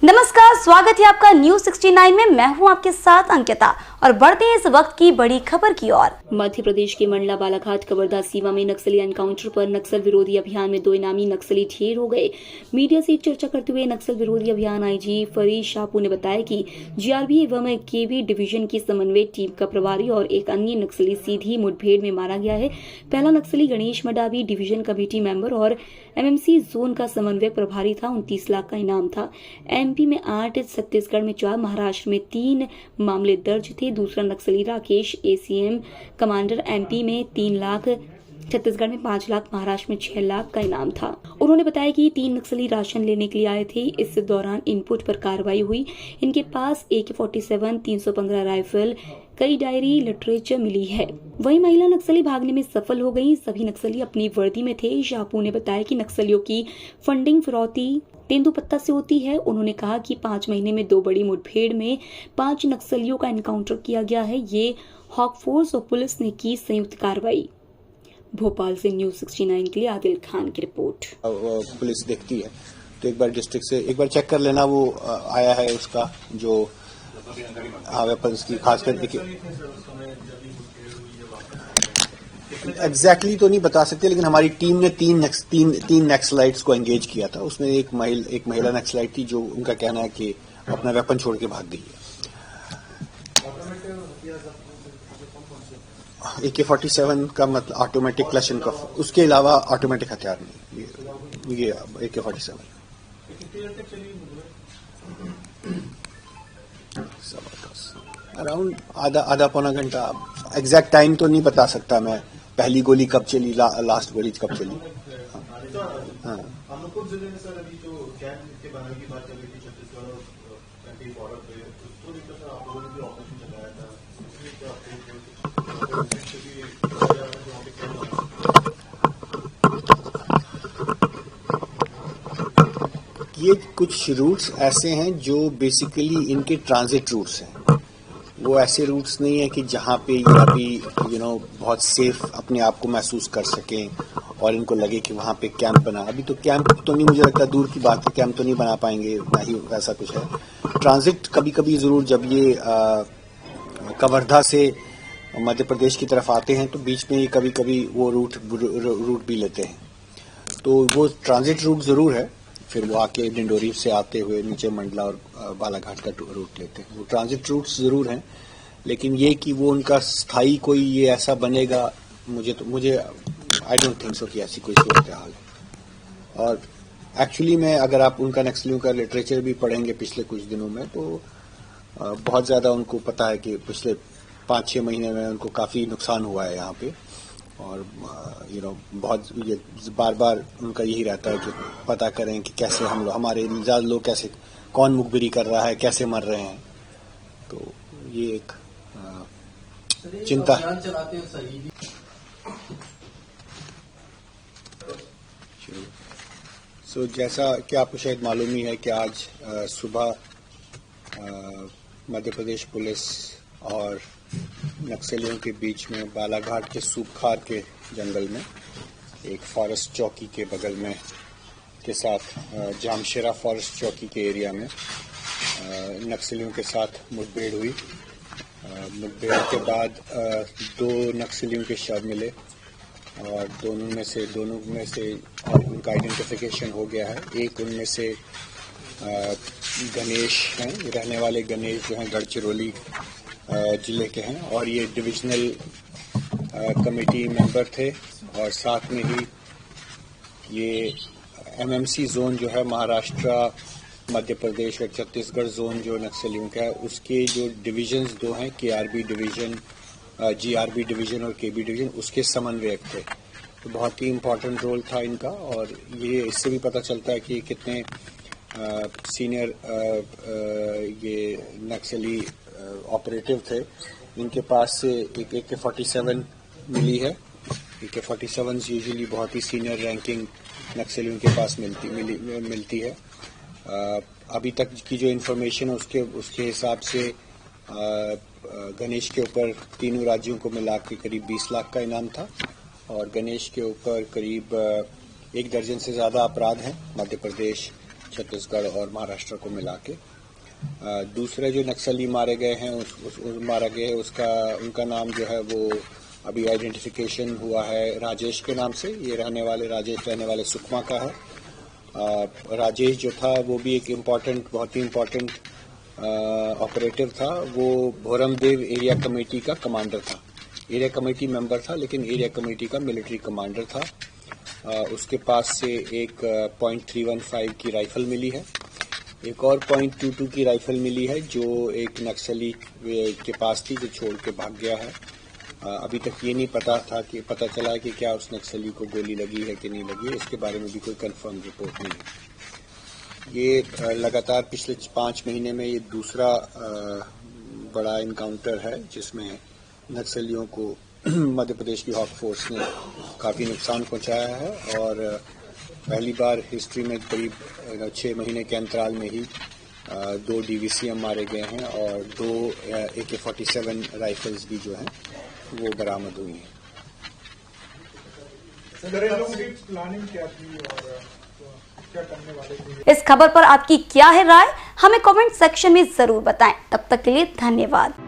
नमस्कार, स्वागत है आपका न्यूज 69 में। मैं हूं आपके साथ अंकिता और बढ़ते हैं इस वक्त की बड़ी खबर की ओर। मध्य प्रदेश के मंडला बालाघाट कवर्धा सीमा में नक्सली एनकाउंटर पर नक्सल विरोधी अभियान में 2 इनामी नक्सली ढेर हो गए। मीडिया से चर्चा करते हुए नक्सल विरोधी अभियान आईजी फरीद शाहपू ने बताया कि जीआरबी एवं केबी डिवीजन की समन्वय टीम का प्रभारी और एक अन्य नक्सली सीधी मुठभेड़ में मारा गया है। पहला नक्सली Ganesh Madavi division committee member और एमएमसी जोन का समन्वय प्रभारी था। 29 लाख का इनाम था। एमपी में 8, छत्तीसगढ़ में 4, महाराष्ट्र में 3 मामले दर्ज थे। दूसरा नक्सली राकेश एसीएम कमांडर एमपी में 3 लाख, छत्तीसगढ़ में 5 लाख, महाराष्ट्र में 6 लाख का इनाम था। उन्होंने बताया कि 3 नक्सली राशन लेने के लिए आए थे। इस दौरान इनपुट पर कार्रवाई हुई। इनके पास AK-47, 315 राइफल, कई डायरी लिटरेचर मिली है। वही महिला नक्सली भागने में सफल हो गई। सभी नक्सली अपनी वर्दी में थे। शाहपू ने बताया कि नक्सलियों की फंडिंग फिरौती तेंदुपत्ता से होती है। उन्होंने कहा कि 5 महीने में 2 बड़ी मुठभेड़ में 5 नक्सलियों का एनकाउंटर किया गया है। ये हॉक फोर्स और पुलिस ने की संयुक्त कार्रवाई। भोपाल से न्यूज 69 के लिए आदिल खान की रिपोर्ट। पुलिस देखती है तो एक बार डिस्ट्रिक्ट से एक बार चेक कर लेना वो आया है उसका जो वेपन्स की खास कर देखिए एग्जैक्टली तो नहीं बता सकते, लेकिन हमारी टीम ने तीन नक्सलाइट्स को एंगेज किया था। उसमें एक महिला नक्सलाइट थी जो उनका कहना है कि अपना वेपन छोड़ के भाग गई है। AK-47 का मतलब ऑटोमेटिक क्लैशन कफ, उसके अलावा ऑटोमेटिक हथियार नहीं। ये AK-47 अराउंड आधा पौना घंटा। एग्जैक्ट टाइम तो नहीं बता सकता मैं, पहली गोली कब चली, लास्ट गोली कब चली। हाँ। ये कुछ रूट्स ऐसे हैं जो बेसिकली इनके ट्रांजिट रूट्स हैं। वो ऐसे रूट्स नहीं है कि जहाँ पे ये अभी बहुत सेफ अपने आप को महसूस कर सकें और इनको लगे कि वहाँ पे कैंप बना। अभी तो कैंप तो नहीं, मुझे लगता दूर की बात है, कैंप तो नहीं बना पाएंगे, ना ही ऐसा कुछ है। ट्रांजिट कभी कभी ज़रूर, जब ये कवर्धा से मध्य प्रदेश की तरफ आते हैं तो बीच में ये कभी कभी वो रूट भी लेते हैं, तो वो ट्रांजिट रूट ज़रूर है। फिर वो आके डिंडोरी से आते हुए नीचे मंडला और बालाघाट का रूट लेते हैं। वो ट्रांजिट रूट्स ज़रूर हैं, लेकिन ये कि वो उनका स्थायी कोई ये ऐसा बनेगा, मुझे आई डोंट थिंक सो कि ऐसी कोई सूरत हाल है। और एक्चुअली में अगर आप उनका नक्सलियों का लिटरेचर भी पढ़ेंगे पिछले कुछ दिनों में, तो बहुत ज़्यादा उनको पता है कि पिछले 5-6 महीने में उनको काफ़ी नुकसान हुआ है यहाँ पे। और बहुत ये बार बार उनका यही रहता है कि पता करें कि कैसे हमारे ज़्यादा लोग कैसे, कौन मुखबिरी कर रहा है, कैसे मर रहे हैं। तो ये एक चिंता है। सो जैसा कि आपको शायद मालूम ही है कि आज सुबह मध्य प्रदेश पुलिस और नक्सलियों के बीच में बालाघाट के सूपखार के जंगल में एक फॉरेस्ट चौकी के बगल में के साथ जामशेरा फॉरेस्ट चौकी के एरिया में नक्सलियों के साथ मुठभेड़ हुई। मुठभेड़ के बाद 2 नक्सलियों के शव मिले और दोनों में से उनका आइडेंटिफिकेशन हो गया है। एक उनमें से गणेश हैं, रहने वाले गणेश जो हैं गढ़चिरौली जिले के हैं और ये डिविजनल कमेटी मेंबर थे। और साथ में ही ये एमएमसी जोन जो है महाराष्ट्र, मध्य प्रदेश और छत्तीसगढ़ जोन जो नक्सलियों का है, उसके जो डिविजन्स 2 हैं, जीआरबी डिवीजन और केबी डिवीजन, उसके समन्वयक थे। तो बहुत ही इम्पोर्टेंट रोल था इनका। और ये इससे भी पता चलता है कि कितने सीनियर ये नक्सली ऑपरेटिव थे। इनके पास से एक AK-47 मिली है। AK-47 यूजुअली बहुत ही सीनियर रैंकिंग नक्सलियों के पास मिलती है। अभी तक की जो इन्फॉर्मेशन है उसके हिसाब से गणेश के ऊपर तीनों राज्यों को मिला के करीब 20 लाख का इनाम था और गणेश के ऊपर करीब 1 दर्जन से ज़्यादा अपराध हैं। मध्य प्रदेश, छत्तीसगढ़ और महाराष्ट्र को मिला के। दूसरे जो नक्सली मारे गए हैं उनका नाम जो है वो अभी आइडेंटिफिकेशन हुआ है राजेश के नाम से। ये राजेश रहने वाले सुकमा का है। राजेश जो था वो भी एक बहुत ही इम्पोर्टेंट ऑपरेटिव था। वो भोरमदेव एरिया कमेटी का कमांडर था। एरिया कमेटी मेंबर था लेकिन एरिया कमेटी का मिलिट्री कमांडर था। उसके पास से एक .315 की राइफल मिली है। एक और .22 की राइफल मिली है जो एक नक्सली के पास थी, जो छोड़ के भाग गया है। अभी तक ये नहीं पता चला है कि क्या उस नक्सली को गोली लगी है कि नहीं लगी है। इसके बारे में भी कोई कंफर्म रिपोर्ट नहीं है। ये लगातार पिछले 5 महीने में ये दूसरा बड़ा इनकाउंटर है जिसमें नक्सलियों को मध्य प्रदेश की हॉक फोर्स ने काफ़ी नुकसान पहुंचाया है और पहली बार हिस्ट्री में करीब 6 महीने के अंतराल में ही 2 DVCM मारे गए हैं और 2 AK-47 राइफल्स भी जो हैं वो बरामद हुई हैं। प्लानिंग क्या थी और क्या करने वाले थे? इस खबर पर आपकी क्या है राय, हमें कमेंट सेक्शन में जरूर बताएं। तब तक के लिए धन्यवाद।